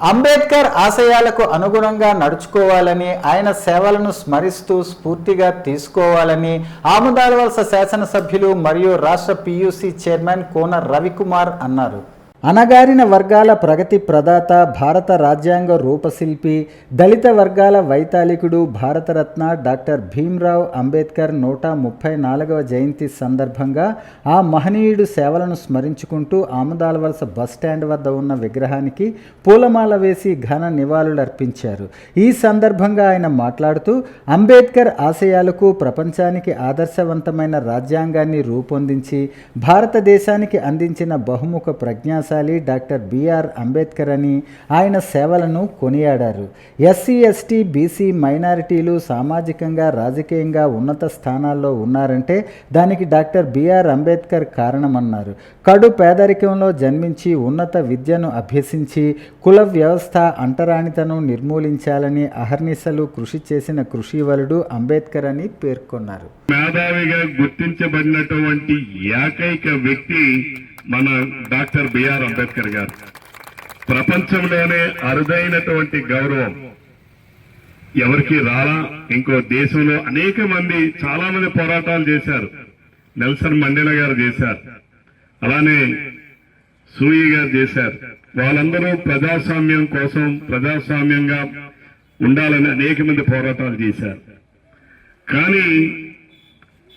అంబేద్కర్ ఆశయాలకు అనుగుణంగా నడుచుకోవాలని, ఆయన సేవలను స్మరిస్తూ స్ఫూర్తిగా తీసుకోవాలని ఆముదాలవలస శాసనసభ్యులు మరియు రాష్ట్ర పియుసి చైర్మన్ కోన రవికుమార్ అన్నారు. అణగారిన వర్గాల ప్రగతి ప్రదాత, భారత రాజ్యాంగ రూపశిల్పి, దళిత వర్గాల వైతాళికుడు, భారతరత్న డాక్టర్ భీమ్రావ్ అంబేద్కర్ 134వ జయంతి సందర్భంగా ఆ మహనీయుడు సేవలను స్మరించుకుంటూ ఆముదాలవలస బస్టాండ్ వద్ద ఉన్న విగ్రహానికి పూలమాల వేసి ఘన నివాళులర్పించారు. ఈ సందర్భంగా ఆయన మాట్లాడుతూ అంబేద్కర్ ఆశయాలకు, ప్రపంచానికి ఆదర్శవంతమైన రాజ్యాంగాన్ని రూపొందించి భారతదేశానికి అందించిన బహుముఖ ప్రజ్ఞాశాలి డాక్టర్ బిఆర్ అంబేద్కర్ అని ఆయన సేవలను కొనియాడారు. ఎస్సీ, ఎస్టీ, బీసీ, మైనారిటీలు సామాజికంగా, రాజకీయంగా ఉన్నత స్థానాల్లో ఉన్నారంటే దానికి డాక్టర్ బిఆర్ అంబేద్కర్ కారణమన్నారు. కడు పేదరికంలో జన్మించి ఉన్నత విద్యను అభ్యసించి కుల వ్యవస్థ, అంటరానితనం నిర్మూలించాలని అహర్నిశలు కృషి చేసిన కృషివలుడు అంబేద్కర్ అని పేర్కొన్నారు. మేధావిగా గుర్తించబడినటువంటి ఏకైక వ్యక్తి మన డాక్టర్ బిఆర్ అంబేద్కర్ గారు. ప్రపంచంలోనే అరుదైనటువంటి గౌరవం ఎవరికి రాలా. ఇంకో దేశంలో అనేక మంది, చాలా మంది పోరాటాలు చేశారు. నెల్సన్ మండేలా గారు చేశారు, అలానే సూయి గారు చేశారు. వాళ్ళందరూ ప్రజాస్వామ్యం కోసం, ప్రజాస్వామ్యంగా ఉండాలని అనేక మంది పోరాటాలు చేశారు. కానీ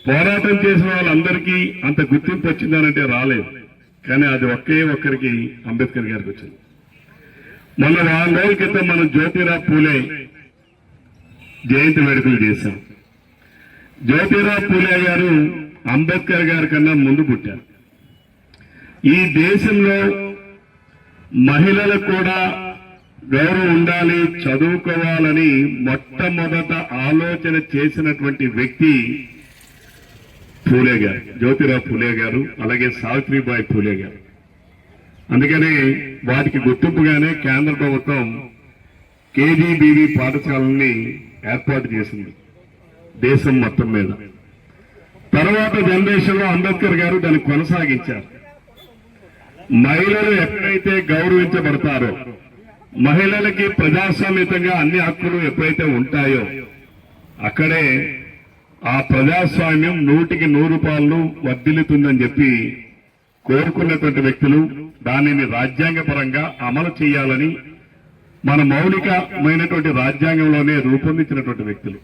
పోరాటం చేసిన వాళ్ళందరికీ అంత గుర్తింపు వచ్చిందనంటే రాలేదు. కానీ అది ఒక్కరికి అంబేద్కర్ గారికి వచ్చింది. మొన్న 4 రోజుల క్రితం మనం జ్యోతిరావు పూలే జయంతి వేడుకలు చేశాం. జ్యోతిరావు పూలే గారు అంబేద్కర్ గారి కన్నా ముందు పుట్టారు. ఈ దేశంలో మహిళలకు కూడా గౌరవం ఉండాలి, చదువుకోవాలని మొట్టమొదట ఆలోచన చేసినటువంటి వ్యక్తి పూలే గారు, జ్యోతిరావు పూలే గారు, అలాగే సావిత్రిబాయి పూలే గారు. అందుకని వాటికి గుర్తింపుగానే కేంద్ర ప్రభుత్వం కేజీబీవీ పాఠశాలని ఏర్పాటు చేసింది దేశం మొత్తం మీద. తర్వాత జనరేషన్ లో అంబేద్కర్ గారు దాన్ని కొనసాగించారు. మహిళలు ఎప్పుడైతే గౌరవించబడతారో, మహిళలకి ప్రజాస్వామ్యతంగా అన్ని హక్కులు ఎప్పుడైతే ఉంటాయో అక్కడే ఆ ప్రజాస్వామ్యం 100కి 100 వర్ధిల్లుతుందని చెప్పి కోరుకున్నటువంటి వ్యక్తులు, దానిని రాజ్యాంగపరంగా అమలు చేయాలని మన మౌలికమైనటువంటి రాజ్యాంగంలోనే రూపొందించినటువంటి వ్యక్తులు.